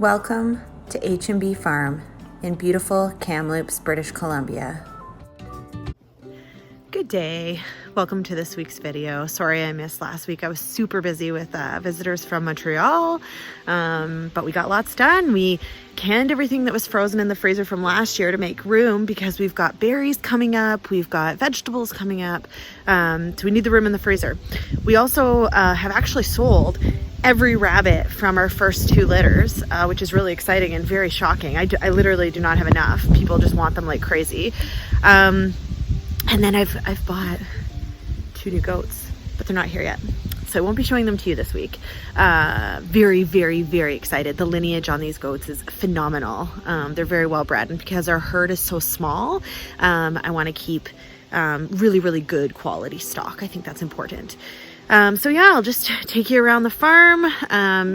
Welcome to H&B Farm in beautiful Kamloops, British Columbia. Good day. Welcome to this week's video. Sorry I missed last week. I was super busy with visitors from Montreal, but we got lots done. We canned everything that was frozen in the freezer from last year to make room because we've got berries coming up, we've got vegetables coming up, so we need the room in the freezer. We also have actually sold every rabbit from our first 2 litters, which is really exciting and very shocking. I literally do not have enough. People just want them like crazy. And then I've bought 2 new goats, but they're not here yet. So I won't be showing them to you this week. Very, very, very excited. The lineage on these goats is phenomenal. They're very well bred, and because our herd is so small, I want to keep really, really good quality stock. I think that's important. So yeah, I'll just take you around the farm.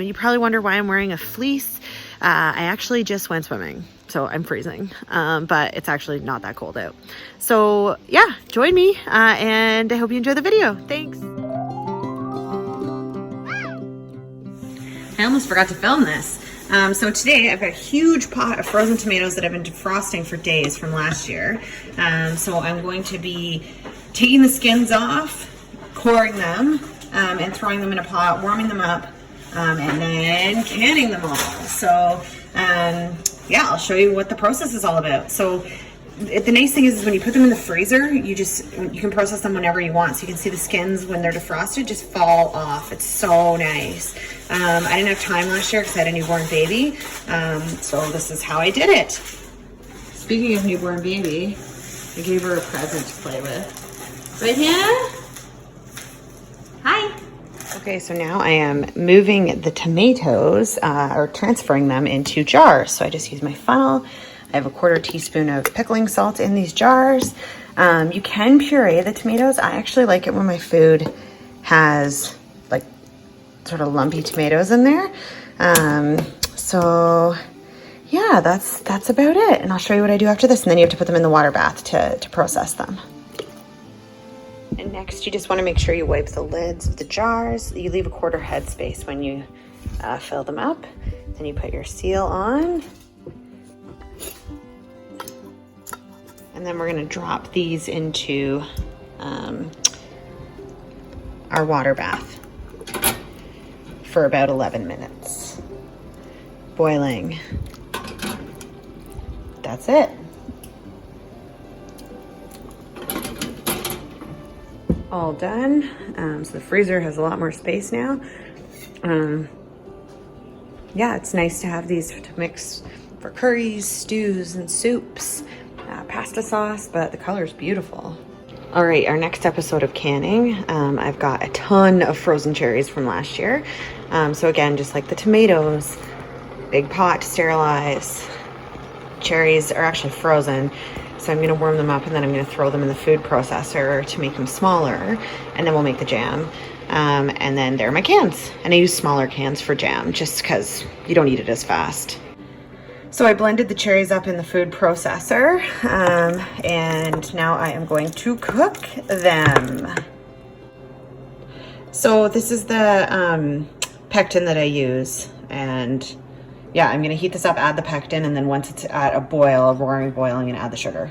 You probably wonder why I'm wearing a fleece. I actually just went swimming, so I'm freezing, but it's actually not that cold out. So yeah, join me, and I hope you enjoy the video. Thanks. I almost forgot to film this. So today I've got a huge pot of frozen tomatoes that I've been defrosting for days from last year. So I'm going to be taking the skins off, coring them, and throwing them in a pot, warming them up, and then canning them all. So yeah, I'll show you what the process is all about. So the nice thing is when you put them in the freezer, you can process them whenever you want. So you can see the skins when they're defrosted just fall off. It's so nice. I didn't have time last year because I had a newborn baby. So this is how I did it. Speaking of newborn baby, I gave her a present to play with. Right here? Hi. Okay, so now I am moving the tomatoes, or transferring them into jars. So I just use my funnel. I have a 1/4 teaspoon of pickling salt in these jars. You can puree the tomatoes. I actually like it when my food has like sort of lumpy tomatoes in there. So yeah, that's about it. And I'll show you what I do after this. And then you have to put them in the water bath to process them. And next, you just want to make sure you wipe the lids of the jars. You leave a 1/4 head space when you fill them up. Then you put your seal on. And then we're going to drop these into our water bath for about 11 minutes. Boiling. That's it. All done. So the freezer has a lot more space now. Yeah, it's nice to have these to mix for curries, stews, and soups, pasta sauce, but the color is beautiful. All right, our next episode of canning, I've got a ton of frozen cherries from last year. So again, just like the tomatoes, big pot to sterilize. Cherries are actually frozen. So I'm going to warm them up, and then I'm going to throw them in the food processor to make them smaller, and then we'll make the jam. And then there are my cans. And I use smaller cans for jam just because you don't eat it as fast. So I blended the cherries up in the food processor, and now I am going to cook them. So this is the pectin that I use, and yeah, I'm going to heat this up, add the pectin, and then once it's at a boil, a roaring boil, I'm going to add the sugar.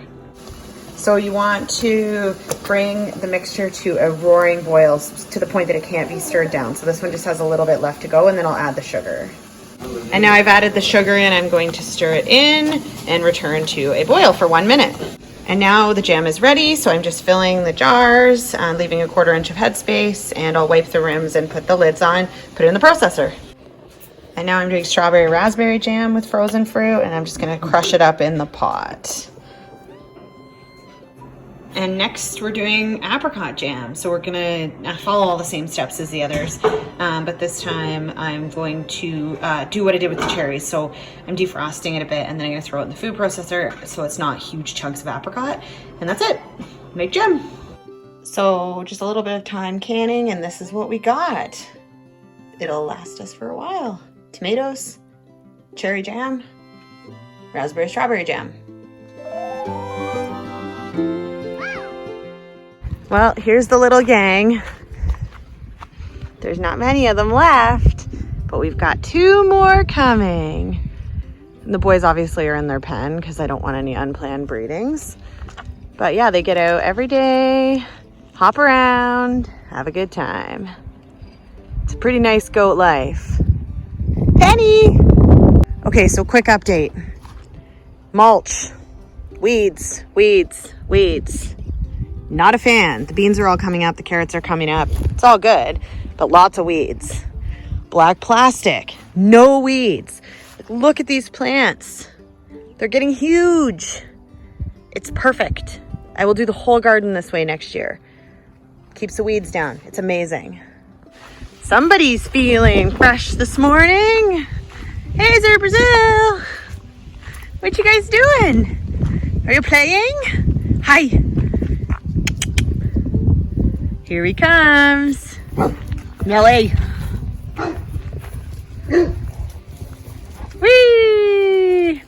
So you want to bring the mixture to a roaring boil to the point that it can't be stirred down. So this one just has a little bit left to go, and then I'll add the sugar. And now I've added the sugar in. I'm going to stir it in and return to a boil for 1 minute. And now the jam is ready, so I'm just filling the jars, leaving a 1/4 inch of headspace, and I'll wipe the rims and put the lids on, put it in the processor. And now I'm doing strawberry raspberry jam with frozen fruit, and I'm just gonna crush it up in the pot. And next we're doing apricot jam. So we're gonna follow all the same steps as the others, but this time I'm going to do what I did with the cherries. So I'm defrosting it a bit, and then I'm gonna throw it in the food processor so it's not huge chunks of apricot, and that's it, make jam. So just a little bit of time canning, and this is what we got. It'll last us for a while. Tomatoes, cherry jam, raspberry strawberry jam. Well, here's the little gang. There's not many of them left, but we've got 2 more coming. And the boys obviously are in their pen because I don't want any unplanned breedings. But yeah, they get out every day, hop around, have a good time. It's a pretty nice goat life. Penny! Okay, so quick update. Mulch, weeds, weeds, weeds. Not a fan. The beans are all coming up, the carrots are coming up. It's all good, but lots of weeds. Black plastic, no weeds. Look at these plants. They're getting huge. It's perfect. I will do the whole garden this way next year. Keeps the weeds down. It's amazing. Somebody's feeling fresh this morning. Hey, Sir Brazil. What you guys doing? Are you playing? Hi. Here he comes. Nelly. Whee!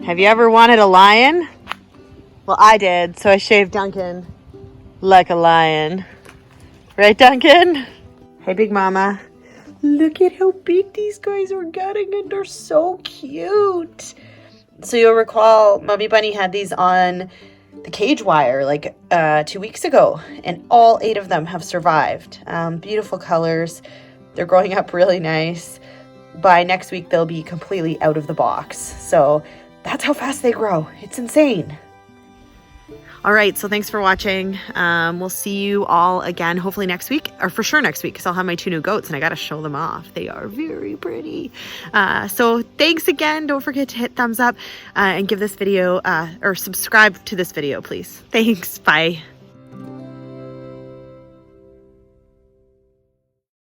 Have you ever wanted a lion? Well, I did, so I shaved Duncan like a lion. Right, Duncan? Hey, Big Mama. Look at how big these guys are getting, and they're so cute. So you'll recall Mummy Bunny had these on the cage wire like 2 weeks ago, and all 8 of them have survived. Beautiful colors. They're growing up really nice. By next week, they'll be completely out of the box. So that's how fast they grow. It's insane. All right, so thanks for watching. We'll see you all again, hopefully next week, or for sure next week, because I'll have my 2 new goats and I got to show them off. They are very pretty. So thanks again. Don't forget to hit thumbs up and give this video, or subscribe to this video, please. Thanks. Bye.